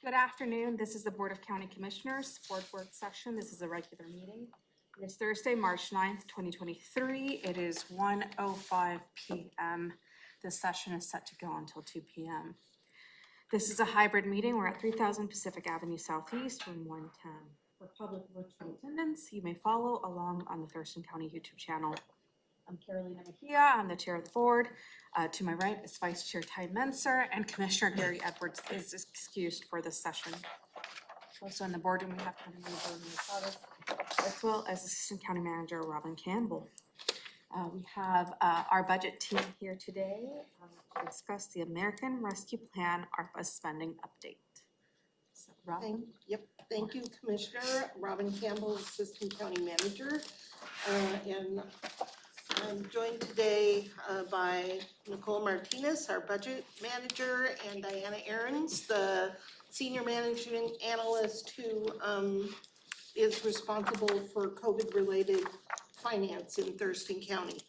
Good afternoon. This is the Board of County Commissioners Board Work Session. This is a regular meeting. It is Thursday, March 9th, 2023. It is 1:05 p.m. This session is set to go until 2 p.m. This is a hybrid meeting. We're at 3000 Pacific Avenue Southeast, room 110. For public virtual attendance, you may follow along on the Thurston County YouTube channel. I'm Carolina Mejia. I'm the chair of the board. To my right is Vice Chair Ty Menser, and Commissioner Gary Edwards is excused for this session. Also in the boardroom, we have County Manager as well as Assistant County Manager Robin Campbell. We have our budget team here today to discuss the American Rescue Plan ARPA spending update. So, Robin? Thank you, Commissioner. Robin Campbell, Assistant County Manager. And I'm joined today by Nicole Martinez, our budget manager, and Diana Ahrens, the senior managing analyst who is responsible for COVID-related finance in Thurston County.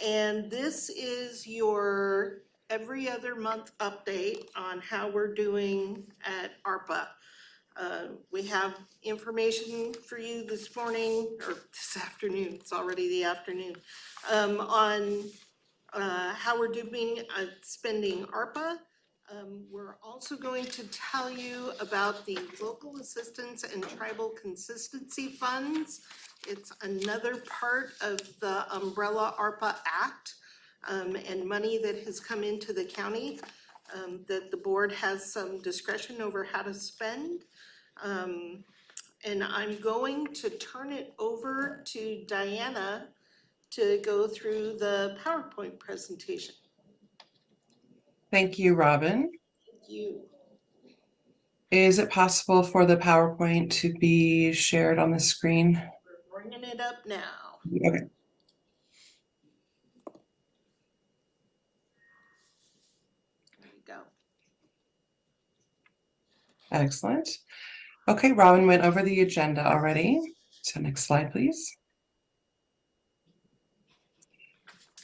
And this is your every other month update on how we're doing at ARPA. We have information for you this morning, or this afternoon, it's already the afternoon, on how we're doing spending ARPA. We're also going to tell you about the local assistance and tribal consistency funds. It's another part of the umbrella ARPA Act and money that has come into the county that the board has some discretion over how to spend. And I'm going to turn it over to Diana to go through the PowerPoint presentation. Thank you, Robin. Thank you. Is it possible for the PowerPoint to be shared on the screen? We're bringing it up now. Okay. There you go. Excellent. Okay, Robin went over the agenda already. So next slide, please.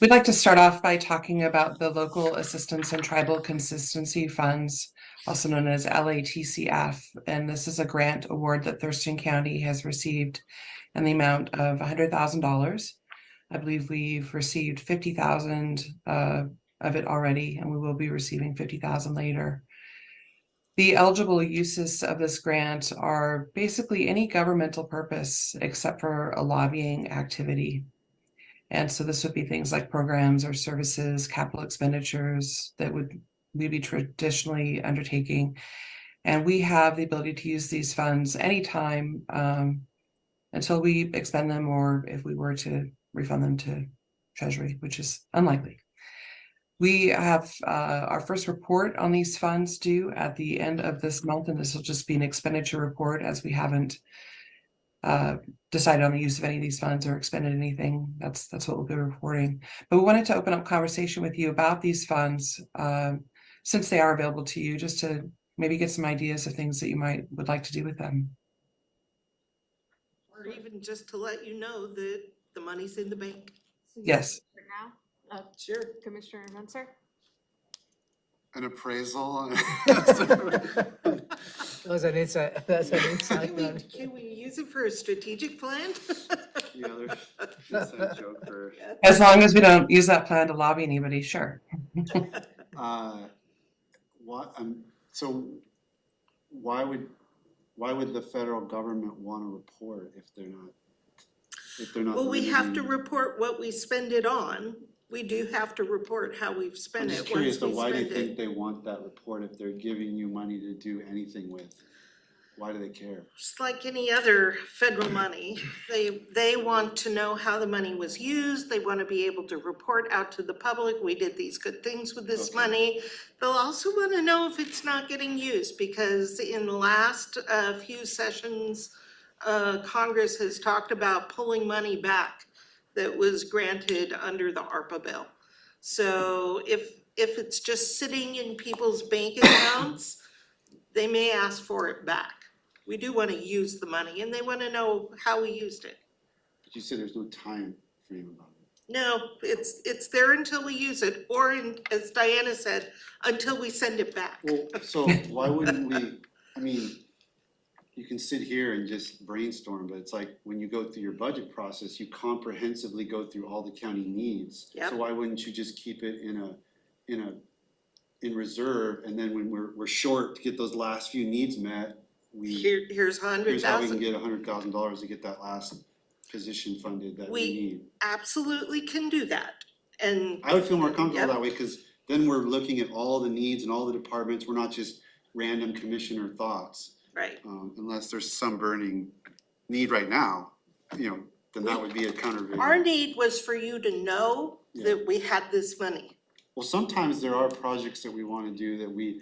We'd like to start off by talking about the Local Assistance and Tribal Consistency Funds, also known as LATCF. And this is a grant award that Thurston County has received in the amount of $100,000. I believe we've received $50,000 of it already, and we will be receiving $50,000 later. The eligible uses of this grant are basically any governmental purpose except for a lobbying activity. And so this would be things like programs or services, capital expenditures that we'd be traditionally undertaking. And we have the ability to use these funds anytime until we expend them, or if we were to refund them to Treasury, which is unlikely. We have our first report on these funds due at the end of this month, and this will just be an expenditure report as we haven't decided on the use of any of these funds or expended anything. That's what we'll be reporting. But we wanted to open up conversation with you about these funds since they are available to you, just to maybe get some ideas of things that you would like to do with them. Or even just to let you know that the money's in the bank. Yes. Now, Sure. Commissioner Menser? An appraisal. That's an insight. That's an insight. Can we use it for a strategic plan? Yeah, there's a joke for. As long as we don't use that plan to lobby anybody, sure. So why would the federal government want to report if they're not? Well, we have to report what we spend it on. We do have to report how we've spent I'm it just once curious, we but why do you spend think it. they want that report if they're giving you money to do anything with? Why do they care? Just like any other federal money, they want to know how the money was used. They want to be able to report out to the public, we did these good things with this Okay. money. They'll also want to know if it's not getting used, because in the last few sessions, Congress has talked about pulling money back that was granted under the ARPA bill. So if it's just sitting in people's bank accounts, they may ask for it back. We do want to use the money, and they want to know how we used it. But you said there's no time frame about it. No, it's there until we use it, or as Diana said, until we send it back. Well, so why wouldn't we I mean, you can sit here and just brainstorm, but it's like when you go through your budget process, you comprehensively go through all the county needs. Yep. So why wouldn't you just keep it in reserve, and then when we're short to get those last few needs met, Here's here's how we can $100,000. get $100,000 to get that last position funded that we We- need. Absolutely can do that. And I would feel more comfortable Yep. that way, cause then we're looking at all the needs and all the departments, we're not just random commissioner thoughts. right, Unless there's some burning need right now, then that would be a counter. our need was for you to know that we had this money. Well, sometimes there are projects that we wanna do that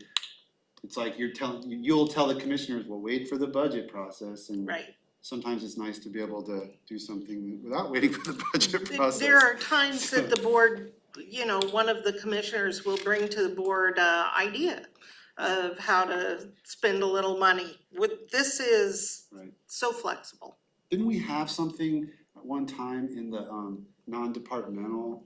it's like you'll tell the commissioners, well, wait for the budget process, and Right. sometimes it's nice to be able to do something without waiting for the budget process. There are times that the board, one of the commissioners will bring to the board idea of how to spend a little money. This is Right. so flexible. Didn't we have something at one time in the non-departmental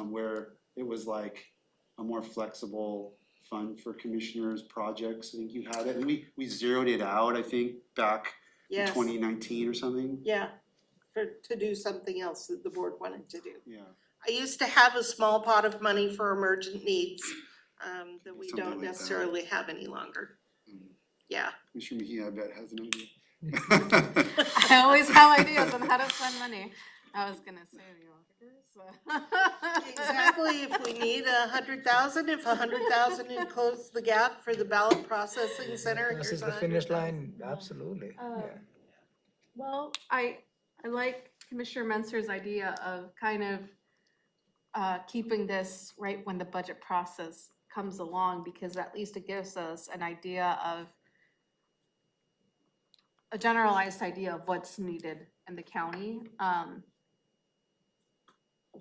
where it was like a more flexible fund for commissioners' projects? I think you had it, and we zeroed it out, I think, back in Yes, 2019 or something. yeah, to do something else that the board wanted to do. Yeah. I used to have a small pot of money for emergent needs that we Something don't like that. necessarily have any longer. Mhm. Yeah. Commissioner Mejia, I bet, has an idea. I always have ideas on how to spend money. I was gonna say the auditors, so. Exactly, if we need 100,000, if 100,000 would close the gap for the ballot processing center, This here's is the finish 100,000. line, absolutely, yeah. Well, I like Commissioner Mentzer's idea of kind of keeping this right when the budget process comes along, because at least it gives us an idea of a generalized idea of what's needed in the county.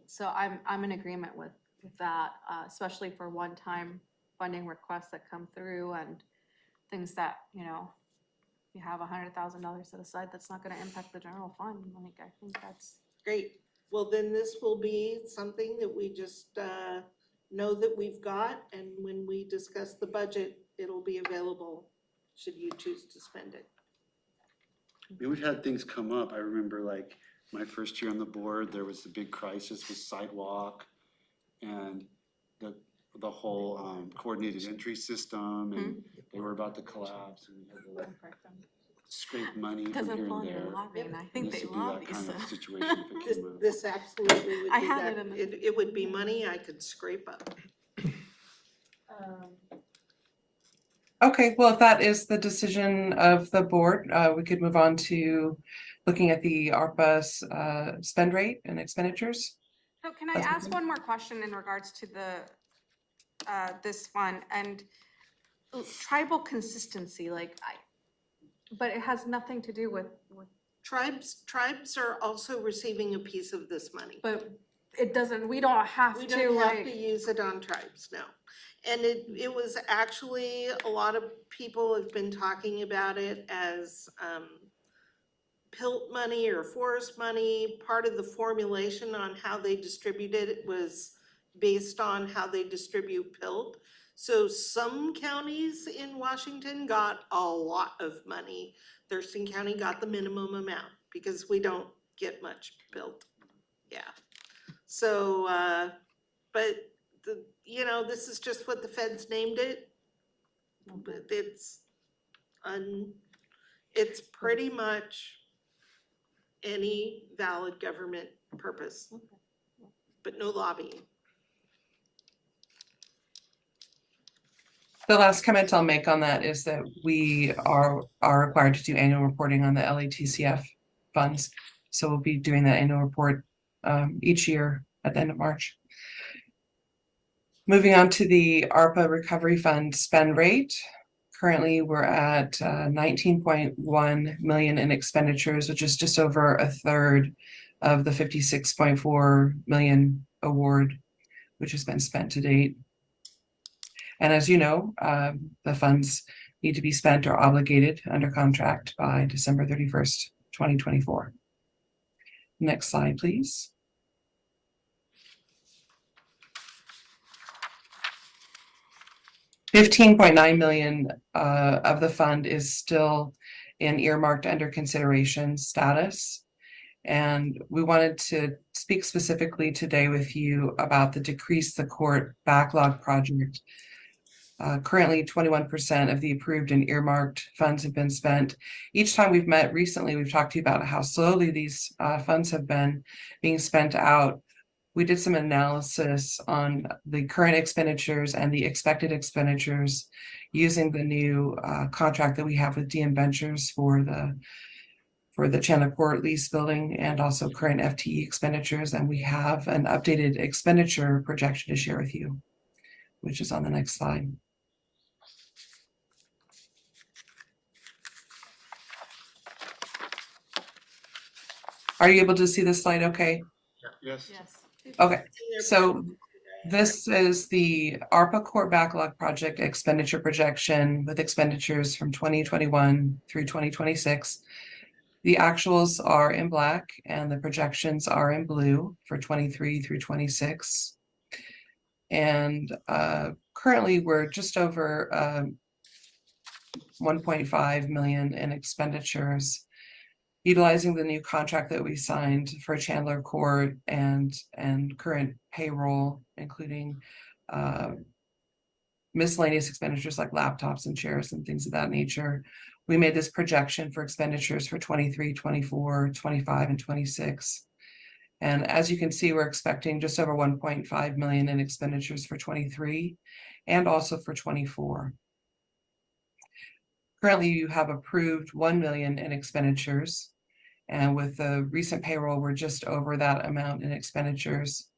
So I'm in agreement with that, especially for one-time funding requests that come through and things that, you have $100,000 set aside, that's not gonna impact the general fund. Like, I think that's, Great, well, then this will be something that we just know that we've got, and when we discuss the budget, it'll be available should you choose to spend it. We've had things come up. I remember like my first year on the board, there was the big crisis with sidewalk and the whole coordinated entry system, and they were about to collapse, and we had to scrape money from doesn't here fall and under there. lobbying, I And think this they would be that lobby, kind so. of situation if it This, came up. this absolutely would I be had that, it in the- it would be money I could scrape up. Okay, well, if that is the decision of the board, we could move on to looking at the ARPA's spend rate and expenditures. So can I That's ask okay. one more question in regards to this one and tribal consistency, but it has nothing to do with, Tribes are also receiving a piece of this money. but it doesn't, we don't have We to, don't have to use it on tribes, no. And it was actually, a lot of people have been talking about it as PILT money or forest money. Part of the formulation on how they distributed it was based on how they distribute PILT. So some counties in Washington got a lot of money. Thurston County got the minimum amount because we don't get much PILT. Yeah. So, but this is just what the feds named it. But it's pretty much any valid government purpose, but no lobbying. The last comment I'll make on that is that we are required to do annual reporting on the LATCF funds. So we'll be doing that annual report each year at the end of March. Moving on to the ARPA Recovery Fund spend rate. Currently, we're at 19.1 million in expenditures, which is just over a third of the 56.4 million award, which has been spent to date. And as you know, the funds need to be spent or obligated under contract by December 31st, 2024. Next slide, please. 15.9 million of the fund is still in earmarked under consideration status. And we wanted to speak specifically today with you about the Decrease the Court Backlog project. Currently, 21% of the approved and earmarked funds have been spent. Each time we've met recently, we've talked to you about how slowly these funds have been being spent out. We did some analysis on the current expenditures and the expected expenditures using the new contract that we have with DM Ventures for the Chandler Court lease building and also current FTE expenditures. And we have an updated expenditure projection to share with you, which is on the next slide. Are you able to see this slide okay? Yes. Yes. Okay, so this is the ARPA Court Backlog Project expenditure projection with expenditures from 2021 through 2026. The actuals are in black and the projections are in blue for 23 through 26. And currently we're just over 1.5 million in expenditures, utilizing the new contract that we signed for Chandler Court and current payroll, including miscellaneous expenditures like laptops and chairs and things of that nature. We made this projection for expenditures for 23, 24, 25, and 26. And as you can see, we're expecting just over 1.5 million in expenditures for 23 and also for 24. Currently, you have approved 1 million in expenditures. And with the recent payroll, we're just over that amount in expenditures.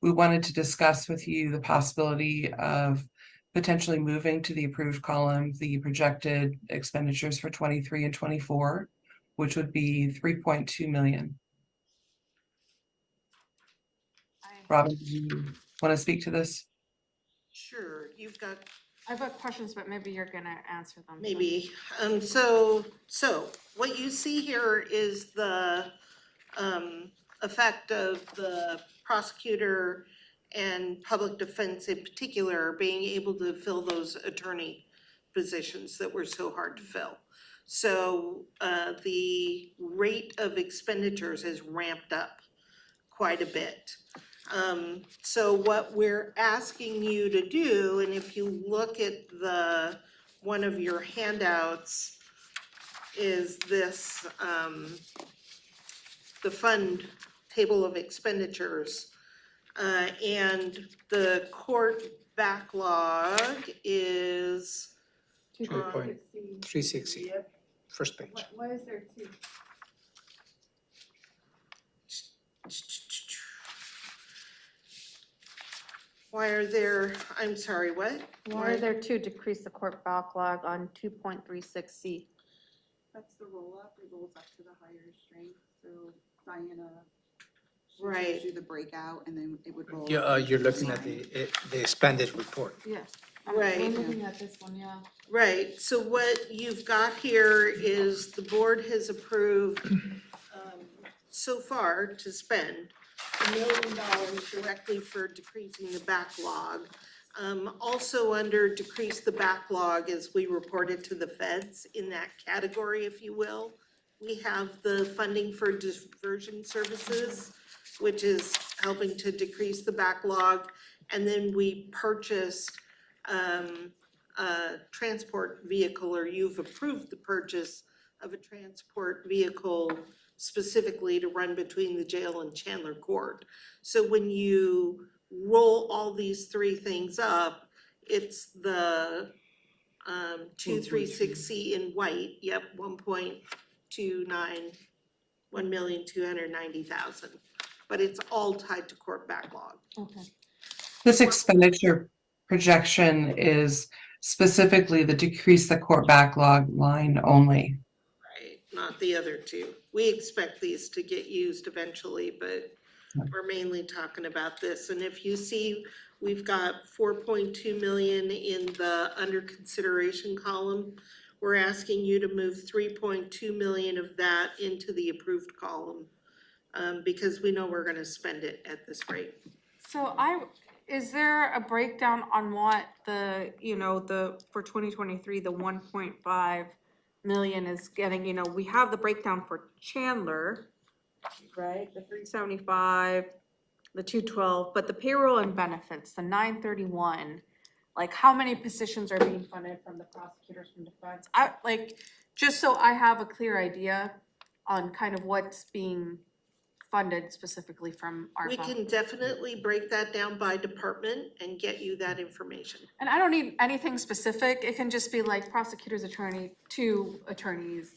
We wanted to discuss with you the possibility of potentially moving to the approved column the projected expenditures for 23 and 24, which would be 3.2 million. Robin, do you want to speak to this? Sure, you've got I've got questions, but maybe you're gonna answer them. maybe, so what you see here is the effect of the prosecutor and public defense in particular being able to fill those attorney positions that were so hard to fill. So the rate of expenditures has ramped up quite a bit. So what we're asking you to do, and if you look at one of your handouts, is this, the fund table of expenditures. And the court backlog is, 2.360, first page. Why is there two? why are there, I'm sorry, what? Why are there two decrease the court backlog on 2.36C? That's the roll up, it rolls up to the higher strength, so Diana. she Right. shows you the breakout and then it would roll. Yeah, up you're to looking at line. the expended report. Yes. Right. I'm looking at this one, yeah. Right, so what you've got here is the board has approved so far to spend $1 million directly for decreasing the backlog. Also under decrease the backlog, as we reported to the feds in that category, if you will, we have the funding for diversion services, which is helping to decrease the backlog. And then we purchased a transport vehicle, or you've approved the purchase of a transport vehicle specifically to run between the jail and Chandler Court. So when you roll all these three things up, it's the 236C in white, yep, 1,290,000. But it's all tied to court backlog. Okay. This expenditure projection is specifically the decrease the court backlog line only. Right, not the other two. We expect these to get used eventually, but we're mainly talking about this. And if you see, we've got 4.2 million in the under consideration column. We're asking you to move 3.2 million of that into the approved column, because we know we're gonna spend it at this rate. So is there a breakdown on what the, for 2023, the 1.5 million is getting, we have the breakdown for Chandler, right? The 375, the 212, but the payroll and benefits, the 931, like how many positions are being funded from the prosecutors from defense? Just so I have a clear idea on kind of what's being funded specifically from ARPA. We can definitely break that down by department and get you that information. And I don't need anything specific, it can just be like prosecutor's attorney, 2 attorneys,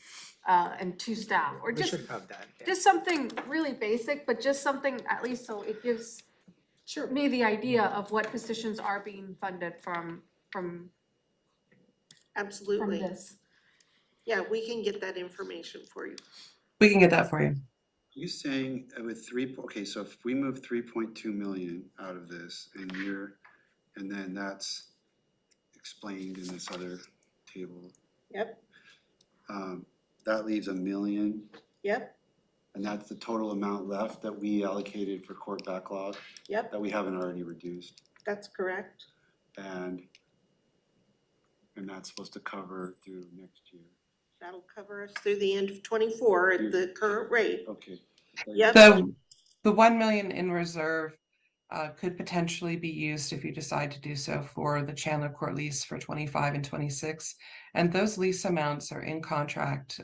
and 2 staff, or We just, should have that, yeah. just something really basic, but just something at least so it gives Sure. me the idea of what positions are being funded from Absolutely. this. Yeah, we can get that information for you. We can get that for you. You saying with okay, so if we move 3.2 million out of this and then that's explained in this other table. Yep, That leaves 1 million, yep, and that's the total amount left that we allocated for court backlog yep, that we haven't already reduced. that's correct. And that's supposed to cover through next year. That'll cover us through the end of 24 at the current rate. Okay. Yep, The 1 million in reserve could potentially be used if you decide to do so for the Chandler Court lease for 25 and 26. And those lease amounts are in contract,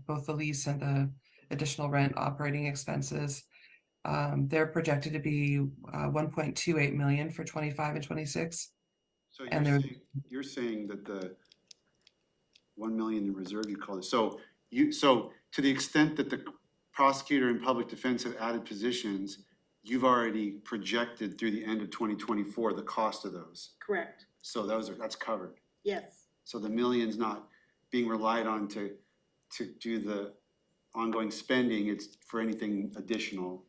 both the lease and the additional rent operating expenses. They're projected to be 1.28 million for 25 and 26. So And you're saying that the 1 million in reserve you call it, so to the extent that the prosecutor and public defense have added positions, you've already projected through the end of 2024 the cost of those. correct. So that's covered. Yes. So the million's not being relied on to do the ongoing spending, it's for anything additional.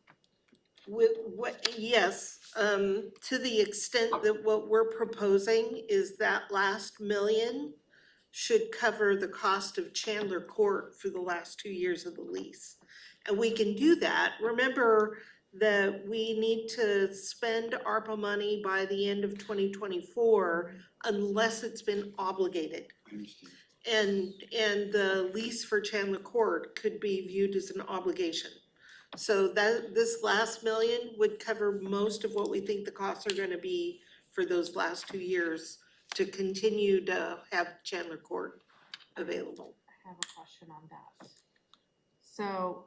Yes, to the extent that what we're proposing is that last million should cover the cost of Chandler Court for the last 2 years of the lease. And we can do that. Remember that we need to spend ARPA money by the end of 2024 unless it's been obligated. I understand. And the lease for Chandler Court could be viewed as an obligation. So this last million would cover most of what we think the costs are gonna be for those last 2 years to continue to have Chandler Court available. I have a question on that. So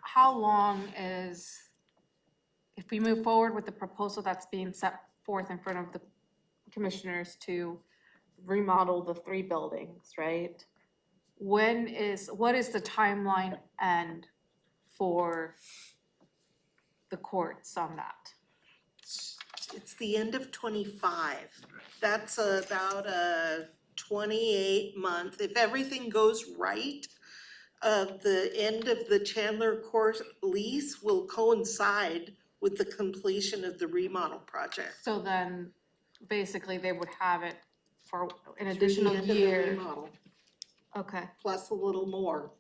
how long if we move forward with the proposal that's being set forth in front of the commissioners to remodel the 3 buildings, right? What is the timeline end for the courts on that? It's the end of 25. That's about a 28-month, if everything goes right, the end of the Chandler Court lease will coincide with the completion of the remodel project. So then, basically, they would have it for an Through the additional end of the year. remodel, Okay, plus a little more,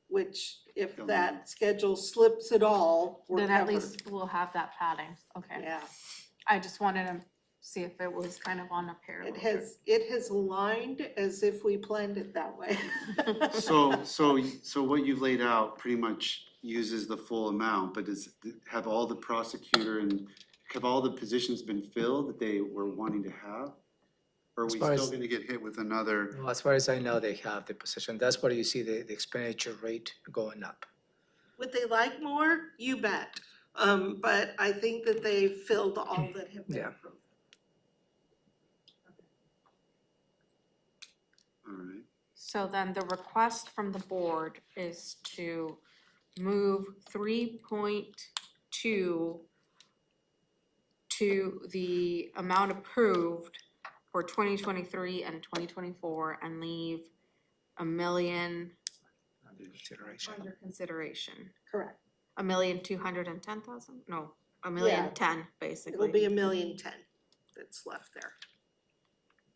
which if that schedule slips at all, we're then at covered. least we'll have that padding, okay. Yeah, I just wanted to see if it was kind of on a parallel. it has aligned as if we planned it that way. So what you've laid out pretty much uses the full amount, but have all the prosecutor and have all the positions been filled that they were wanting to have? Or are we As far still as- gonna get hit with another? Well, as far as I know, they have the position. That's where you see the expenditure rate going up. Would they like more? You bet. But I think that they've filled all that have been Yeah. approved. All right, So then the request from the board is to move 3.2 to the amount approved for 2023 and 2024 and leave 1 million Consideration. under consideration. Correct. 1,210,000? No, Yeah. 1,010,000 basically. It'll be 1,010,000 that's left there.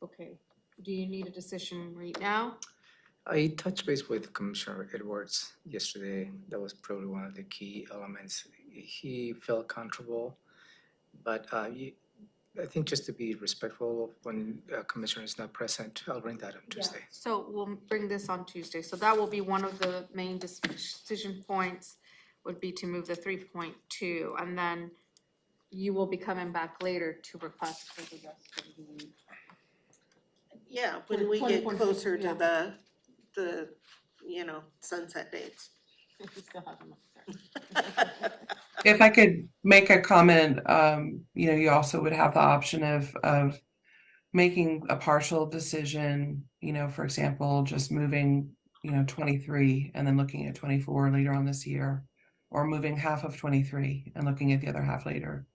Okay, do you need a decision right now? I touched base with Commissioner Edwards yesterday. That was probably one of the key elements. He felt comfortable But I think just to be respectful of when Commissioner is not present, I'll bring that on Tuesday. So we'll bring this on Tuesday. So that will be one of the main decision points, would be to move the 3.2, and then you will be coming back later to request for the rest of the. Yeah, when we get 20.6, closer yeah. to the, sunset dates. If you still have them up there. If I could make a comment, you also would have the option of making a partial decision, for example, just moving, 23 and then looking at 24 later on this year, or moving half of 23 and looking at the other half later,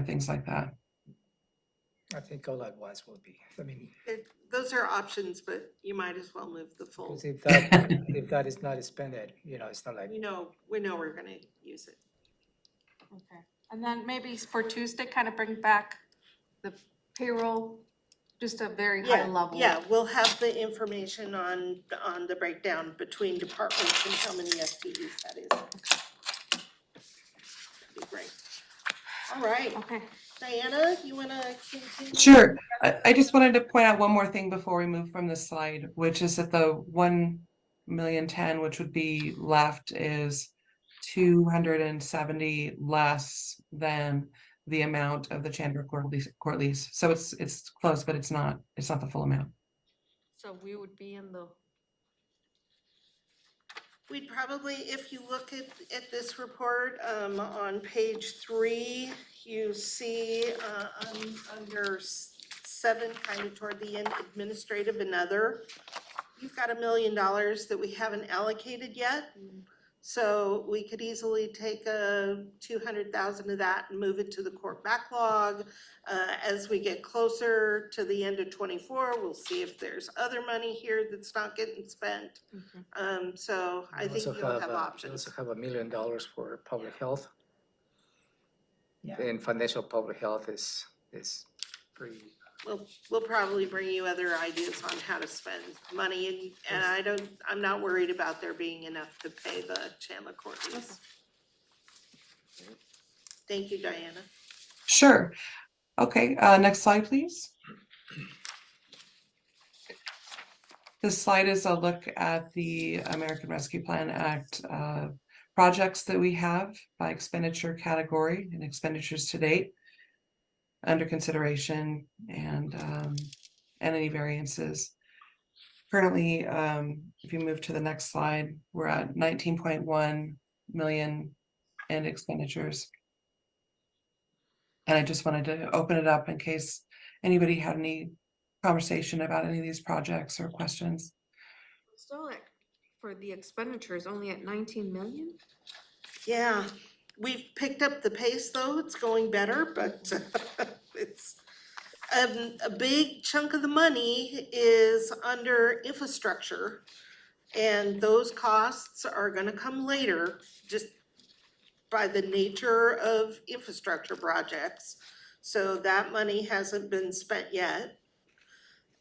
things like that. I think all at once will be, Those are options, but you might as well move the full. because if that is not expended, it's not like. We know we're gonna use it. Okay, and then maybe for Tuesday, kind of bring back the payroll, just a very high level. Yeah, we'll have the information on the breakdown between departments and how many FTEs that is. That'd be great. All right, Okay, Diana, you wanna continue? Sure. I just wanted to point out one more thing before we move from this slide, which is that the 1,010,000, which would be left, is 270 less than the amount of the Chandler court lease. So it's close, but it's not the full amount. So we would be in the, We'd probably, if you look at this report, on page 3, you see, under 7, kind of toward the end, administrative and other, you've got $1 million that we haven't allocated yet. So we could easily take 200,000 of that and move it to the court backlog. As we get closer to the end of 24, we'll see if there's other money here that's not getting spent. So I think you'll have We options. also have $1 million for public health. Yeah. And financial public health is pretty. We'll probably bring you other ideas on how to spend money, and I'm not worried about there being enough to pay the Chandler court lease. Thank you, Diana. Sure. Okay, next slide, please. This slide is a look at the American Rescue Plan Act projects that we have by expenditure category and expenditures to date under consideration, and any variances. Currently, if you move to the next slide, we're at 19.1 million in expenditures. And I just wanted to open it up in case anybody had any conversation about any of these projects or questions. still at, for the expenditures, only at 19 million? Yeah, we've picked up the pace though, it's going better, but it's, a big chunk of the money is under infrastructure. And those costs are gonna come later, just by the nature of infrastructure projects. So that money hasn't been spent yet.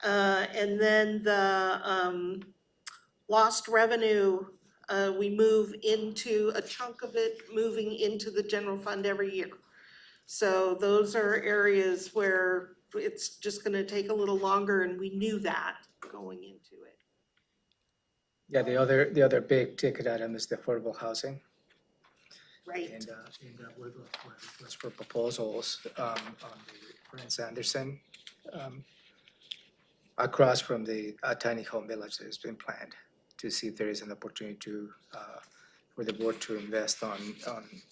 And then the lost revenue, we move into a chunk of it, moving into the general fund every year. So those are areas where it's just gonna take a little longer, and we knew that going into it. Yeah, the other big ticket item is the affordable housing. Right. And we're going for proposals on the Prince Anderson, across from the tiny home village that has been planned, to see if there is an opportunity to for the board to invest on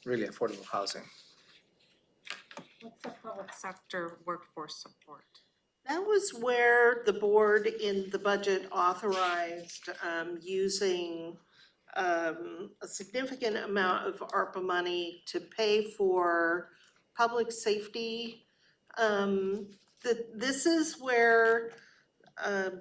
really affordable housing. What's the public sector workforce support? That was where the board in the budget authorized using a significant amount of ARPA money to pay for public safety. This is where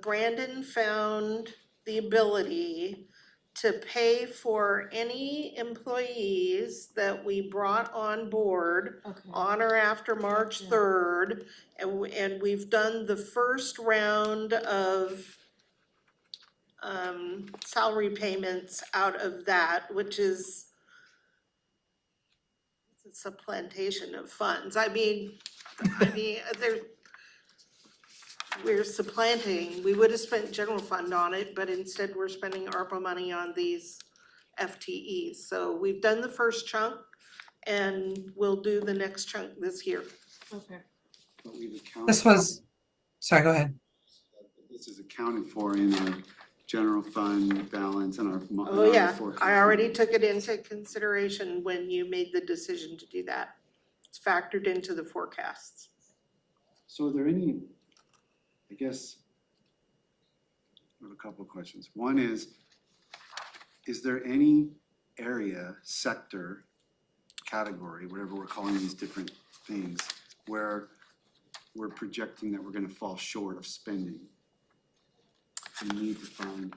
Brandon found the ability to pay for any employees that we brought on board on or after March 3rd. And we've done the first round of salary payments out of that, which is, this supplantation of funds. I mean, there, we're supplanting, we would have spent general fund on it, but instead we're spending ARPA money on these FTEs. So we've done the first chunk and we'll do the next chunk this year. Okay. But we've accounted. This was, sorry, go ahead. This is accounted for in our general fund balance and our. Oh, yeah, forecast. I already took it into consideration when you made the decision to do that. It's factored into the forecasts. So are there any, I guess, I have a couple of questions. One is there any area, sector, category, whatever we're calling these different things, where we're projecting that we're gonna fall short of spending? We need to find,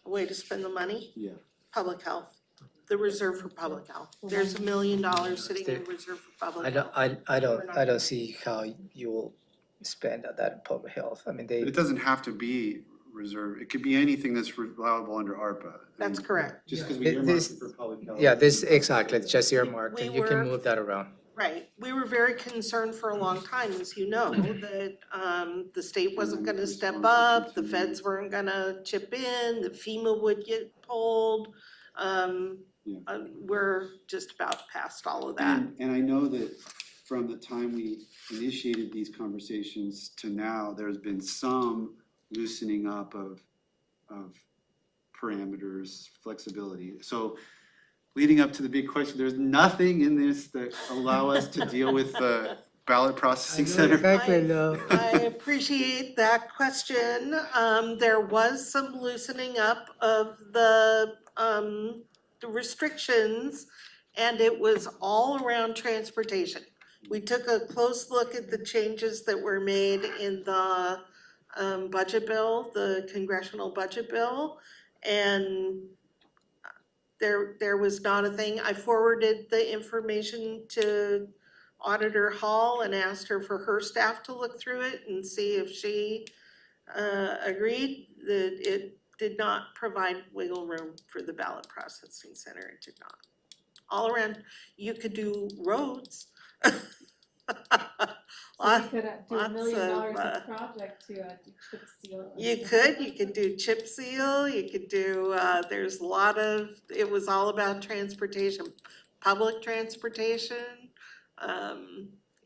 A way to spend the money, yeah. public health, the reserve for public health. There's $1 million sitting in reserve for public health. I don't see how you will spend that in public health. I mean, But it doesn't have to be reserve, it could be anything that's allowable under ARPA. That's correct. Just because we Yeah. earmarked This- it for public health. yeah, this, exactly, it's just earmarked, and We you can were- move that around. Right, we were very concerned for a long time, as you know, that the state wasn't gonna step up, the feds weren't gonna chip in, the FEMA would get pulled. We're just about past all of that. And I know that from the time we initiated these conversations to now, there's been some loosening up of parameters, flexibility. So leading up to the big question, there's nothing in this that allow us to deal with the ballot processing center. Exactly, no. I appreciate that question. There was some loosening up of the restrictions, and it was all around transportation. We took a close look at the changes that were made in the budget bill, the congressional budget bill, and there was not a thing. I forwarded the information to Auditor Hall and asked her for her staff to look through it and see if she agreed that it did not provide wiggle room for the ballot processing center. It did not. All around, you could do roads. So we could do $1 lots million of, of project to chip seal. You could do chip seal, you could do, there's a lot of, it was all about transportation, public transportation,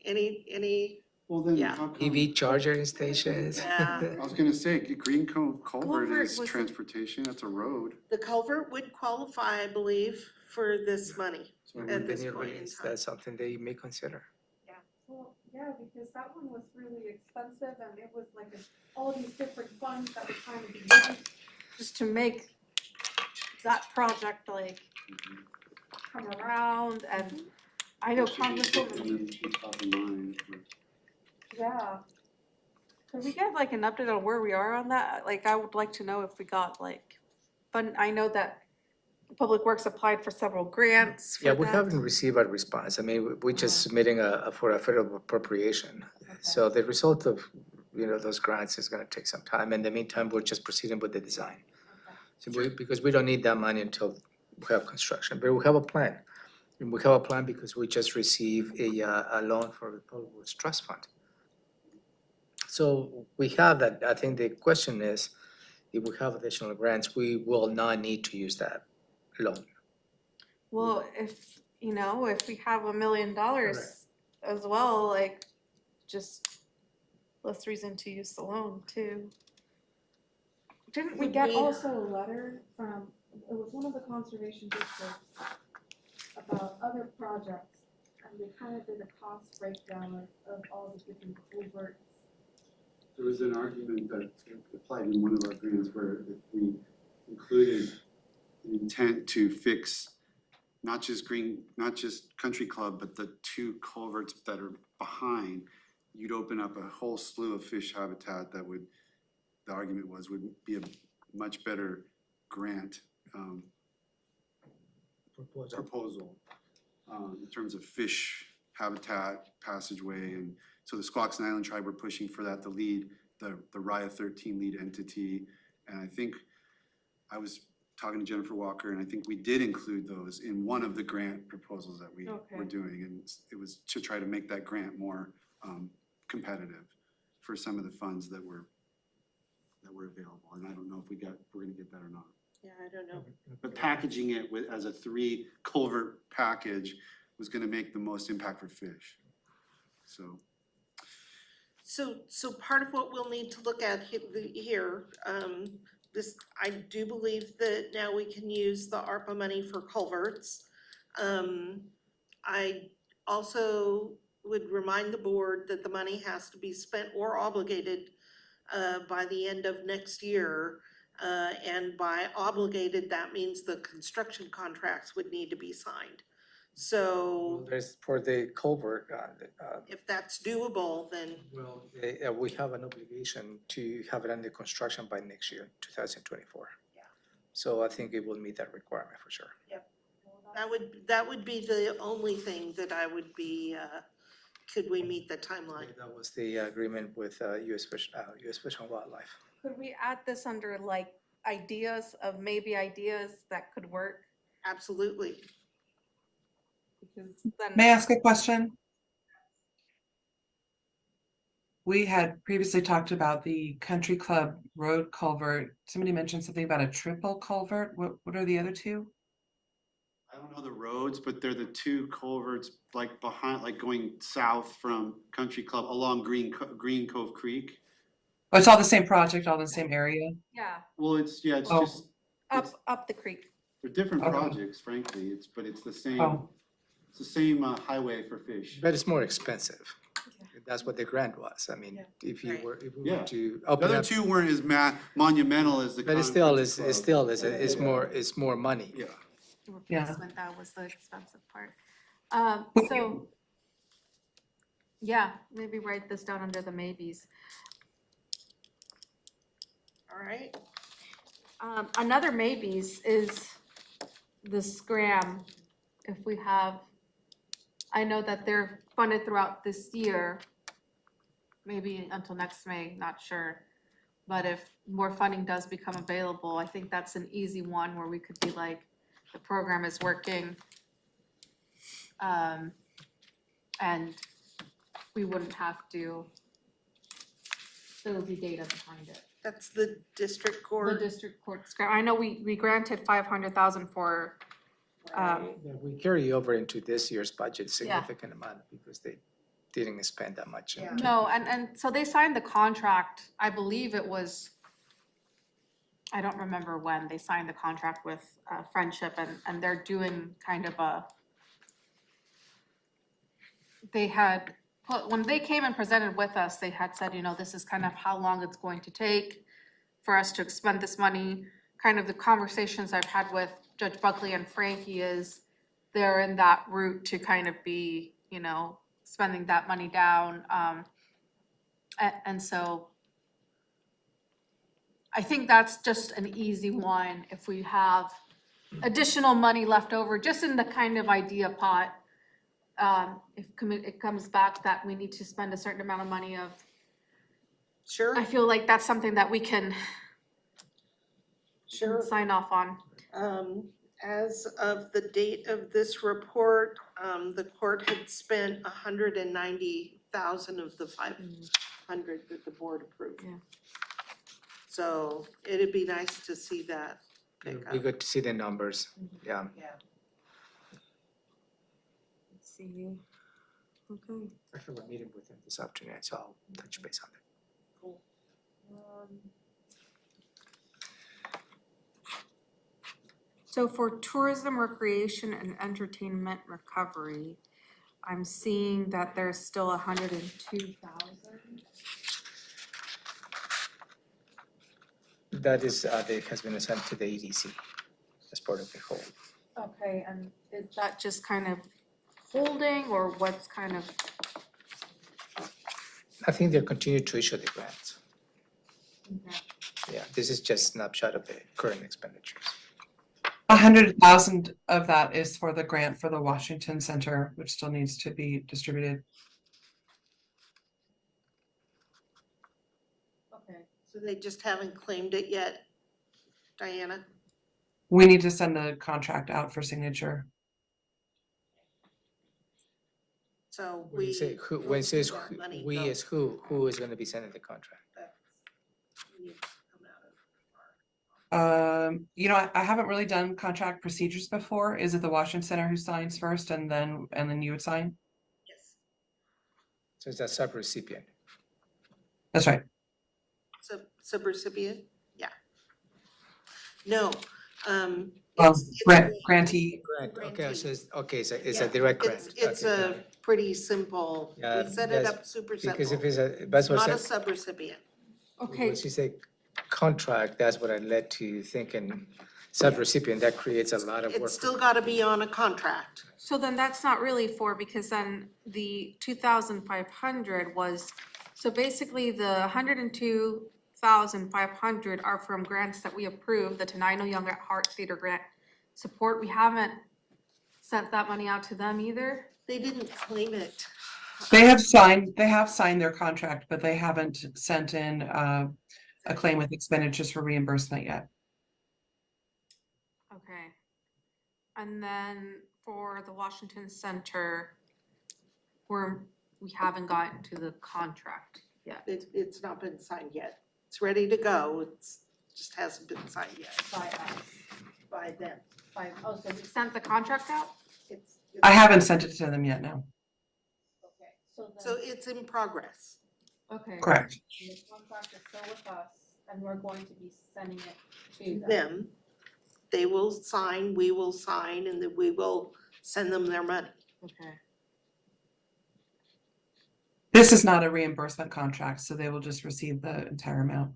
any, Well, then Yeah. how come? EV charging stations. yeah. I was gonna say, Green Cove Culvert Culvert is was- transportation, that's a road. The culvert would qualify, I believe, for this money. So At When this you point in release, time. that's something that you may consider. Well, yeah, because that one was really expensive and it was like all these different funds that were trying to be used. Just to make that project like come around, and I know Congresswoman, And then top of mind, but- yeah. Could we get like an update on where we are on that? Like, I would like to know if we got like fund, I know that Public Works applied for several grants for Yeah, we that. haven't received a response. I mean, we're just submitting for a federal appropriation. So the result of, those grants is gonna take some time. In the meantime, we're just proceeding with the design. So because we don't need that money until we have construction, but we have a plan. And we have a plan because we just received a loan for the Public Works Trust Fund. So we have that. I think the question is, if we have additional grants, we will not need to use that loan. Well, if we have $1 million as well, like, just less reason to use the loan too. Didn't we We get get all, also a letter from, it was one of the conservation districts about other projects. And they kind of did a cost breakdown of all the different culverts. There was an argument that applied in one of our grants where if we included an intent to fix not just Country Club, but the two culverts that are behind, you'd open up a whole slew of fish habitat that would, the argument was, would be a much better grant proposal in terms of fish habitat, passageway, and so the Squaxin Island Tribe were pushing for that to lead the RIA 13 lead entity, and I think I was talking to Jennifer Walker, and I think we did include those in one of the grant proposals that we were Okay. doing. And it was to try to make that grant more competitive for some of the funds that were available. And I don't know if we're gonna get that or not. Yeah, I don't know. But packaging it with, as a 3 culvert package was gonna make the most impact for fish. So part of what we'll need to look at here, this, I do believe that now we can use the ARPA money for culverts. I also would remind the board that the money has to be spent or obligated by the end of next year. And by obligated, that means the construction contracts would need to be signed. So There's, for the culvert, if that's doable, then well, we have an obligation to have it under construction by next year, 2024. Yeah. So I think it will meet that requirement for sure. that would be the only thing that I would be, could we meet the timeline? That was the agreement with US Fish and Wildlife. Could we add this under like ideas that could work? Absolutely. Because then. May I ask a question? We had previously talked about the Country Club Road culvert. Somebody mentioned something about a triple culvert. What are the other two? I don't know the roads, but they're the 2 culverts like behind, like going south from Country Club along Green Cove Creek. Oh, it's all the same project, all in the same area? Yeah, Well, it's Oh. just, up the creek. they're different Okay. projects, frankly, but it's the same, Oh, it's the same highway for fish. But it's more expensive. That's what the grant was. I mean, Yeah. if you Right. were, if we Yeah. were to The open other up, 2 weren't as monumental as the. but it still Country is, Club. it still is, it's more money. Yeah. The Yeah. replacement, that was the expensive part. Would So, yeah, maybe write this down under the maybes. All right. Another maybes is the scram. If we have, I know that they're funded throughout this year, maybe until next May, not sure. But if more funding does become available, I think that's an easy one where we could be like, the program is working. And we wouldn't have to, there would be data behind it. That's the district The court. district court scram, I know we granted 500,000 for, Yeah, we carry over into this year's budget significant amount because they didn't spend that much. Yeah. no, and so they signed the contract, I believe it was, I don't remember when, they signed the contract with Friendship and they're doing kind of a, they had put, when they came and presented with us, they had said, you know, this is kind of how long it's going to take for us to expend this money. Kind of the conversations I've had with Judge Buckley and Frankie is they're in that route to kind of be, you know, spending that money down. And so I think that's just an easy one if we have additional money left over, just in the kind of idea pot. If it comes back that we need to spend a certain amount of money of, Sure, I feel like that's something that we can sure. sign off on. As of the date of this report, the court had spent 190,000 of the 500 that the board approved. Yeah. So it'd be nice to see that pick It'd be up. good to see the numbers, yeah. Yeah. Let's see. Okay. I have a meeting with them this afternoon, so I'll touch base on it. So for tourism, recreation, and entertainment recovery, I'm seeing that there's still 102,000. That is, that has been assigned to the EDC as part of the whole. Okay, and is that just kind of holding, or what's kind of? I think they'll continue to issue the grants. Yeah, this is just snapshot of the current expenditures. 100,000 of that is for the grant for the Washington Center, which still needs to be distributed. Okay. So they just haven't claimed it yet, Diana? We need to send the contract out for signature. So When you we. say who, will when it see says that who- money we go. is who is gonna be sending the contract? That's- needs to come out of You know, I haven't really done contract procedures before. Is it the Washington Center who signs first and then you would sign? Yes. So it's a sub-recipient. That's right. Subrecipient, yeah. No, Well, it's grantee. Grant, okay, Grantee. so it's a Yeah, direct grant. It's Okay, got a it. pretty simple, Yeah, we set it yes, up super Because if simple. it's a, that's what Not I a said, subrecipient. Okay, when she said contract, that's what I led to thinking sub-recipient, that creates a lot of work. It's still gotta be on a contract. so then that's not really for, because then the 2,500 was, so basically the 102,500 are from grants that we approved, the Tenino Young at Heart Theater grant support. We haven't sent that money out to them either. They didn't claim it. They have signed their contract, but they haven't sent in a claim with expenditures for reimbursement yet. Okay. And then for the Washington Center, we haven't gotten to the contract yet. It's not been signed yet. It's ready to go, just hasn't been signed yet By us, by them. oh, so we sent the contract out? It's. I haven't sent it to them yet, no. Okay, so So then, it's in progress. Okay. Correct. the contract is still with us, and we're going to be sending it to them. Them, they will sign, we will sign, and then we will send them their money. Okay. This is not a reimbursement contract, so they will just receive the entire amount.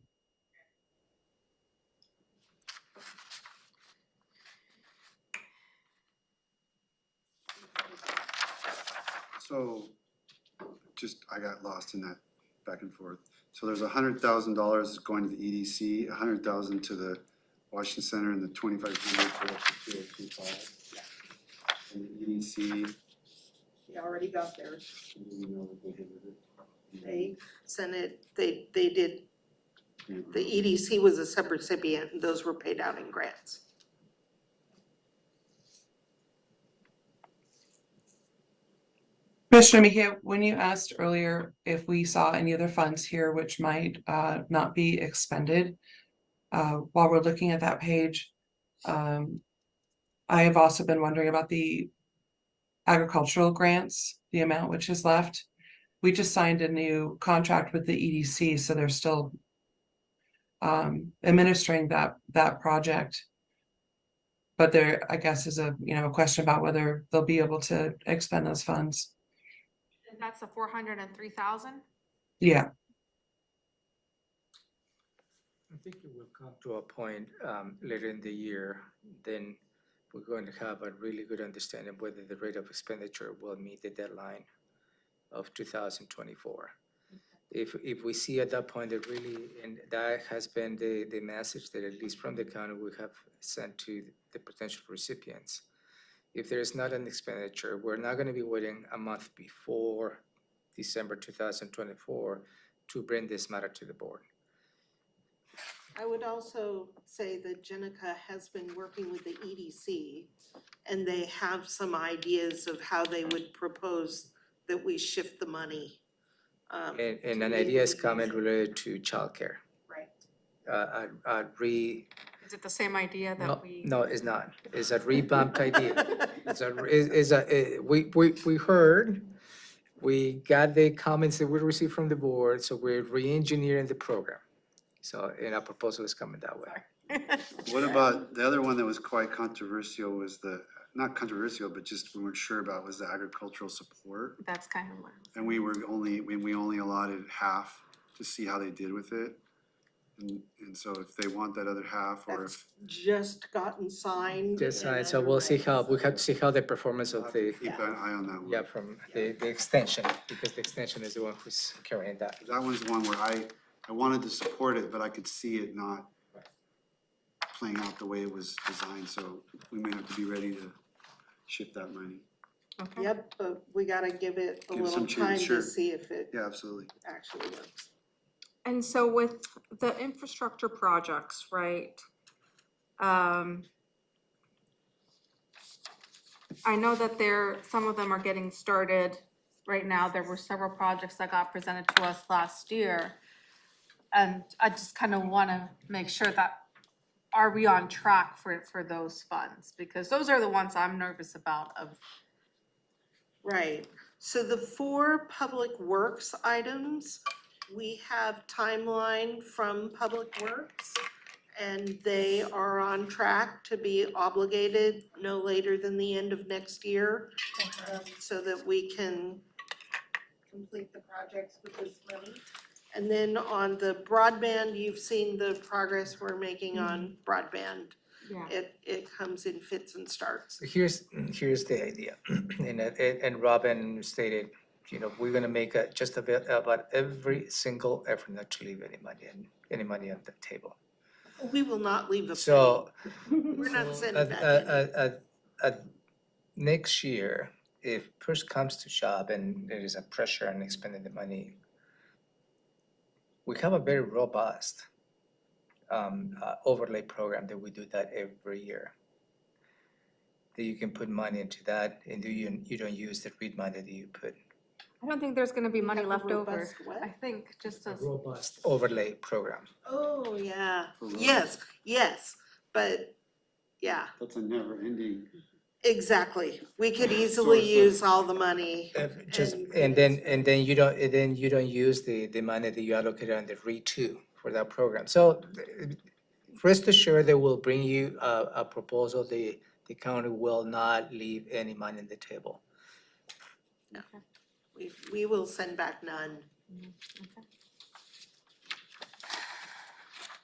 So, just, I got lost in that back and forth. So there's $100,000 going to the EDC, 100,000 to the Washington Center, and the 2,500 for the 2025. And the EDC, They already got theirs. do we know what they did with it? They sent it, they did, the EDC was a subrecipient, and those were paid out in grants. Commissioner Mejia, when you asked earlier if we saw any other funds here which might not be expended, while we're looking at that page, I have also been wondering about the agricultural grants, the amount which is left. We just signed a new contract with the EDC, so they're still administering that project. But there, I guess, is a question about whether they'll be able to expend those funds. And that's the 403,000? Yeah, I think it will come to a point later in the year, then we're going to have a really good understanding of whether the rate of expenditure will meet the deadline of 2024. If we see at that point that really, and that has been the message that at least from the county we have sent to the potential recipients. If there is not an expenditure, we're not gonna be waiting a month before December 2024 to bring this matter to the board. I would also say that Jenica has been working with the EDC, and they have some ideas of how they would propose that we shift the money. And an idea is coming related to childcare. Right. Is it the same idea No, that we? no, it's not. It's a revamped idea. We heard, we got the comments that we received from the board, so we're re-engineering the program. So, and our proposal is coming that way. What about, the other one that was quite controversial was not controversial, but just we weren't sure about, was the agricultural support. That's kind of what. And we only allotted half to see how they did with it. And so if they want that other half, or That's if. just gotten signed. Just, and so we'll see underway. we have to see how the performance We'll of have to the, keep an eye on that one. yeah, from the extension, because the extension is the one who's carrying that. That one's the one where I wanted to support it, but I could see it not playing out the way it was designed, so we may have to be ready to shift that money. Okay. Yep, but we gotta give it a Give little some time chance, sure. to see if it Yeah, absolutely. actually works. And so with the infrastructure projects, right? I know that some of them are getting started right now. There were several projects that got presented to us last year. And I just kind of want to make sure that, are we on track for those funds? Because those are the ones I'm nervous about of, Right, so the 4 public works items, we have timeline from Public Works. And they are on track to be obligated no later than the end of next year. So that we can complete the projects with this money. And then on the broadband, you've seen the progress we're making on broadband. yeah. It comes in fits and starts. Here's the idea, and Robin stated, we're gonna make just about every single effort not to leave any money on the table. We will not leave a penny. So, We're not sending back any. next year, if push comes to shove and there is a pressure on expending the money, we have a very robust overlay program that we do that every year. That you can put money into that and you don't use the read money that you put. I don't think there's gonna be money Have a left over. robust what? I think just as, Robust overlay program. Oh, yeah, For roads. yes, but, yeah, That's a never ending. exactly. We could easily Source of- use all the money. And then you don't use the money that you allocated on the REIT two for that program. So rest assured they will bring you a proposal. The county will not leave any money on the table. We will send back none. okay.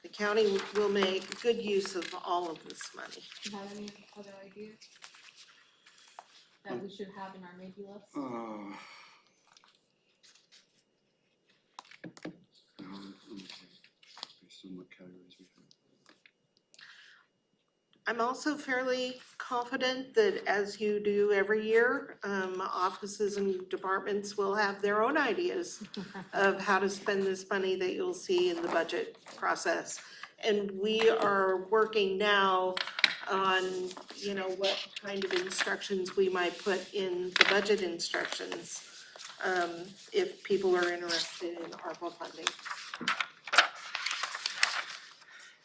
The county will make good use of all of this money. Do you have any other ideas that we should have in our maybe list? Based on what categories we have. I'm also fairly confident that as you do every year, offices and departments will have their own ideas of how to spend this money that you'll see in the budget process. And we are working now on, what kind of instructions we might put in the budget instructions, if people are interested in ARPA funding.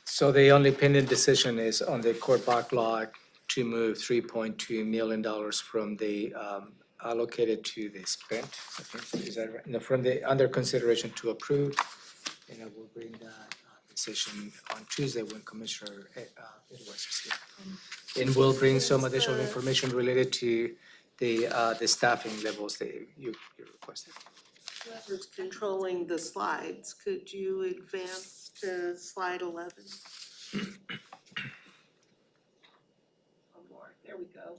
So the only pending decision is on the court backlog to move $3.2 million from the allocated to the spent. I think, is that right? No, from the under consideration to approve. And I will bring that decision on Tuesday when Commissioner Edwards is here. And we'll bring some additional information related to the staffing levels that you requested. Whoever's controlling the slides, could you advance to slide 11? One more, there we go.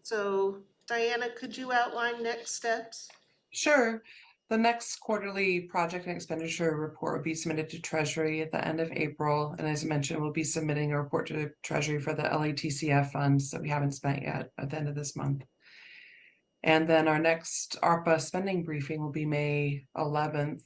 So Diana, could you outline next steps? Sure. The next quarterly project and expenditure report will be submitted to Treasury at the end of April. And as I mentioned, we'll be submitting a report to Treasury for the LATCF funds that we haven't spent yet at the end of this month. And then our next ARPA spending briefing will be May 11th.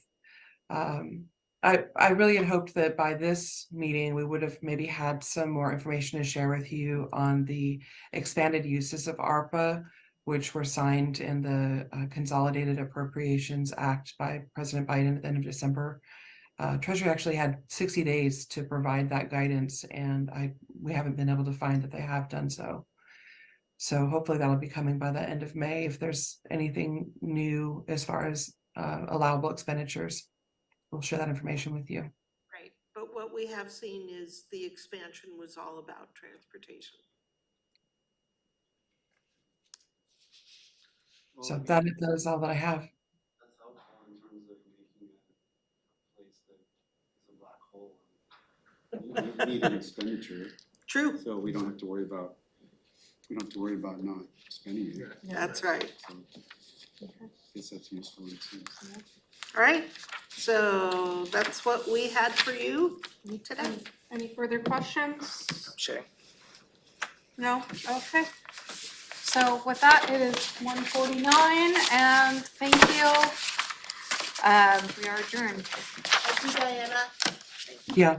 I really had hoped that by this meeting, we would have maybe had some more information to share with you on the expanded uses of ARPA, which were signed in the Consolidated Appropriations Act by President Biden at the end of December. Treasury actually had 60 days to provide that guidance, and we haven't been able to find that they have done so. So hopefully that'll be coming by the end of May if there's anything new as far as allowable expenditures. We'll share that information with you. Right, but what we have seen is the expansion was all about transportation. So that is all that I have. That's helpful in terms of making a place that is a black hole. We need an expenditure, True, so we don't have to worry about not spending it. that's right. So I guess that's useful in a sense. All right, so that's what we had for you today. Any further questions? Sure. No? Okay. So with that, it is 1:49 and thank you. We are adjourned. Thank you, Diana. Yeah.